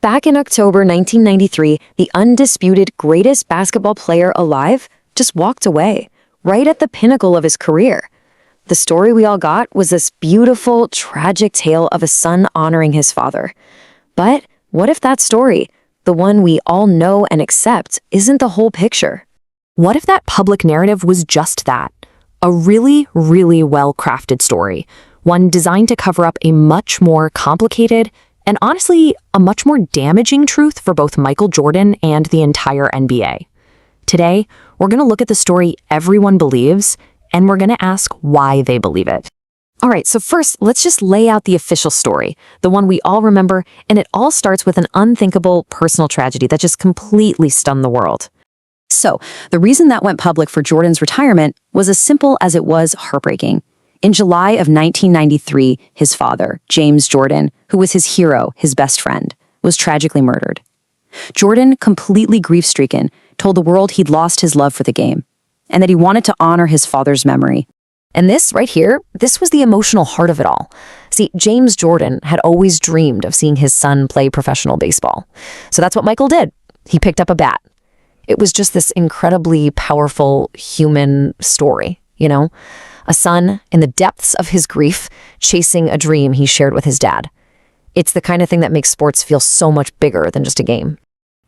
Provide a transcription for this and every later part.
Back in October 1993, the undisputed greatest basketball player alive just walked away, right at the pinnacle of his career. The story we all got was this beautiful, tragic tale of a son honoring his father. But what if that story, the one we all know and accept, isn't the whole picture? What if that public narrative was just that? A really, really well-crafted story, one designed to cover up a much more complicated and honestly, a much more damaging truth for both Michael Jordan and the entire NBA. Today, we're going to look at the story everyone believes, and we're going to ask why they believe it. All right, so first, let's just lay out the official story, the one we all remember, and it all starts with an unthinkable personal tragedy that just completely stunned the world. So, the reason that went public for Jordan's retirement was as simple as it was heartbreaking. In July of 1993, his father, James Jordan, who was his hero, his best friend, was tragically murdered. Jordan, completely grief-stricken, told the world he'd lost his love for the game, and that he wanted to honor his father's memory. And this right here, this was the emotional heart of it all. See, James Jordan had always dreamed of seeing his son play professional baseball. So that's what Michael did. He picked up a bat. It was just this incredibly powerful human story, you know? A son in the depths of his grief, chasing a dream he shared with his dad. It's the kind of thing that makes sports feel so much bigger than just a game.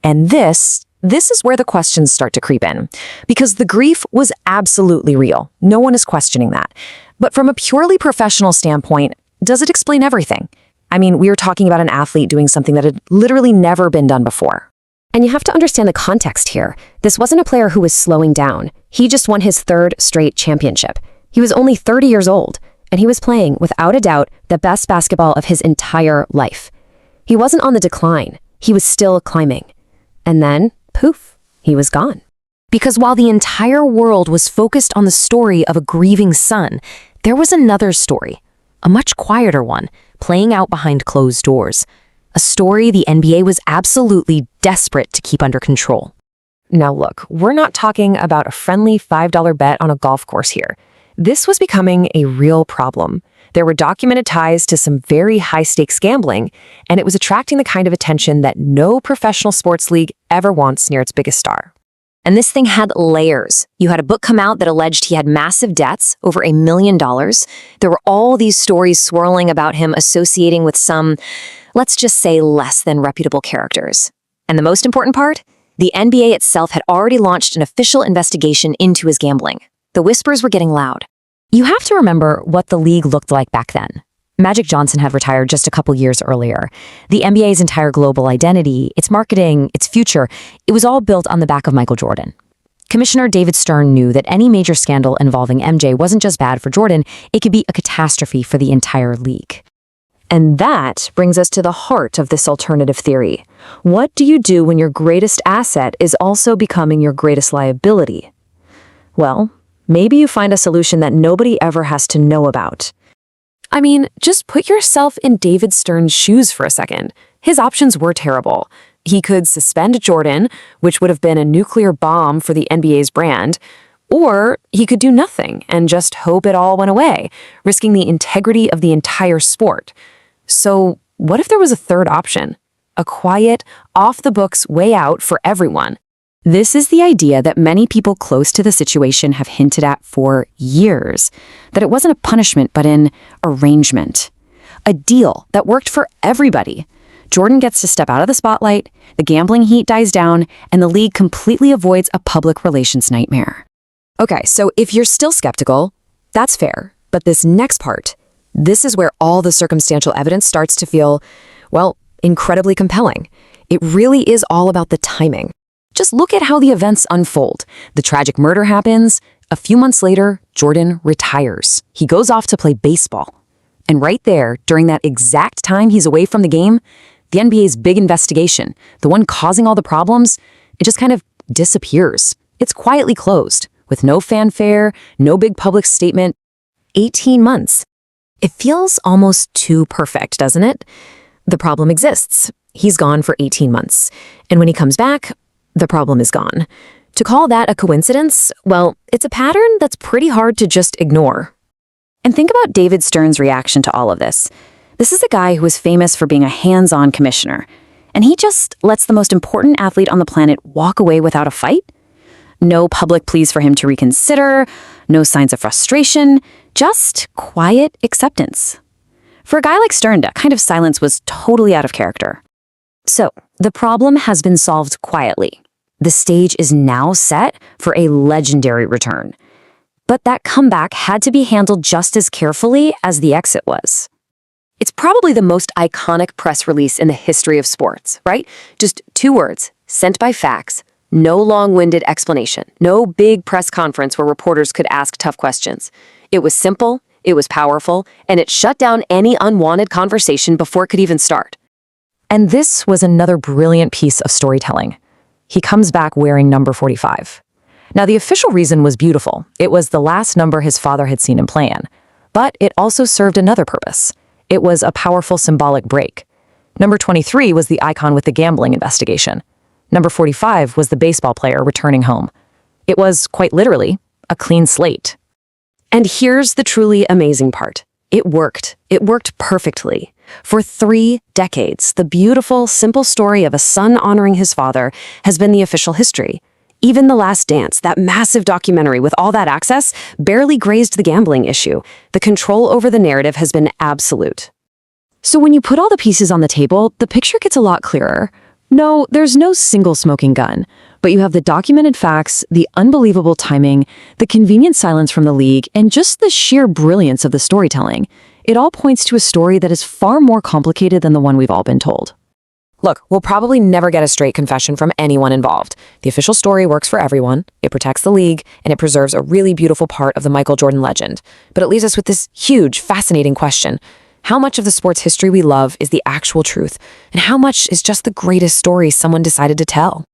And this is where the questions start to creep in. Because the grief was absolutely real. No one is questioning that. But from a purely professional standpoint, does it explain everything? I mean, we are talking about an athlete doing something that had literally never been done before. And you have to understand the context here. This wasn't a player who was slowing down. He just won his third straight championship. He was only 30 years old, and he was playing, without a doubt, the best basketball of his entire life. He wasn't on the decline. He was still climbing. And then, poof, he was gone. Because while the entire world was focused on the story of a grieving son, there was another story, a much quieter one, playing out behind closed doors. A story the NBA was absolutely desperate to keep under control. Now look, we're not talking about a friendly $5 bet on a golf course here. This was becoming a real problem. There were documented ties to some very high-stakes gambling, and it was attracting the kind of attention that no professional sports league ever wants near its biggest star. And this thing had layers. You had a book come out that alleged he had massive debts, over $1 million. There were all these stories swirling about him associating with some, let's just say, less than reputable characters. And the most important part? The NBA itself had already launched an official investigation into his gambling. The whispers were getting loud. You have to remember what the league looked like back then. Magic Johnson had retired just a couple years earlier. The NBA's entire global identity, its marketing, its future, it was all built on the back of Michael Jordan. Commissioner David Stern knew that any major scandal involving MJ wasn't just bad for Jordan, it could be a catastrophe for the entire league. And that brings us to the heart of this alternative theory. What do you do when your greatest asset is also becoming your greatest liability? Well, maybe you find a solution that nobody ever has to know about. I mean, just put yourself in David Stern's shoes for a second. His options were terrible. He could suspend Jordan, which would have been a nuclear bomb for the NBA's brand, or he could do nothing and just hope it all went away, risking the integrity of the entire sport. So what if there was a third option? A quiet, off-the-books way out for everyone. This is the idea that many people close to the situation have hinted at for years, that it wasn't a punishment but an arrangement. A deal that worked for everybody. Jordan gets to step out of the spotlight, the gambling heat dies down, and the league completely avoids a public relations nightmare. Okay, so if you're still skeptical, that's fair, but this next part, this is where all the circumstantial evidence starts to feel, well, incredibly compelling. It really is all about the timing. Just look at how the events unfold. The tragic murder happens. A few months later, Jordan retires. He goes off to play baseball. And right there, during that exact time he's away from the game, the NBA's big investigation, the one causing all the problems, it just kind of disappears. It's quietly closed, with no fanfare, no big public statement. 18 months. It feels almost too perfect, doesn't it? The problem exists. He's gone for 18 months. And when he comes back, the problem is gone. To call that a coincidence, well, it's a pattern that's pretty hard to just ignore. And think about David Stern's reaction to all of this. This is a guy who was famous for being a hands-on commissioner. and he just lets the most important athlete on the planet walk away without a fight? No public pleas for him to reconsider, no signs of frustration, just quiet acceptance. For a guy like Stern, that kind of silence was totally out of character. So, the problem has been solved quietly. The stage is now set for a legendary return. But that comeback had to be handled just as carefully as the exit was. It's probably the most iconic press release in the history of sports, right? Just 2 words, sent by fax, no long-winded explanation, no big press conference where reporters could ask tough questions. It was simple, it was powerful, and it shut down any unwanted conversation before it could even start. And this was another brilliant piece of storytelling. He comes back wearing number 45. Now, the official reason was beautiful. It was the last number his father had seen him play in. But it also served another purpose. It was a powerful symbolic break. Number 23 was the icon with the gambling investigation. Number 45 was the baseball player returning home. It was, quite literally, a clean slate. And here's the truly amazing part. It worked. It worked perfectly. For 3 decades, the beautiful, simple story of a son honoring his father has been the official history. Even The Last Dance, that massive documentary with all that access, barely grazed the gambling issue. The control over the narrative has been absolute. So when you put all the pieces on the table, the picture gets a lot clearer. No, there's no single smoking gun, but you have the documented facts, the unbelievable timing, the convenient silence from the league, and just the sheer brilliance of the storytelling. It all points to a story that is far more complicated than the one we've all been told. Look, we'll probably never get a straight confession from anyone involved. The official story works for everyone, it protects the league, and it preserves a really beautiful part of the Michael Jordan legend. But it leaves us with this huge, fascinating question. How much of the sports history we love is the actual truth, and how much is just the greatest story someone decided to tell?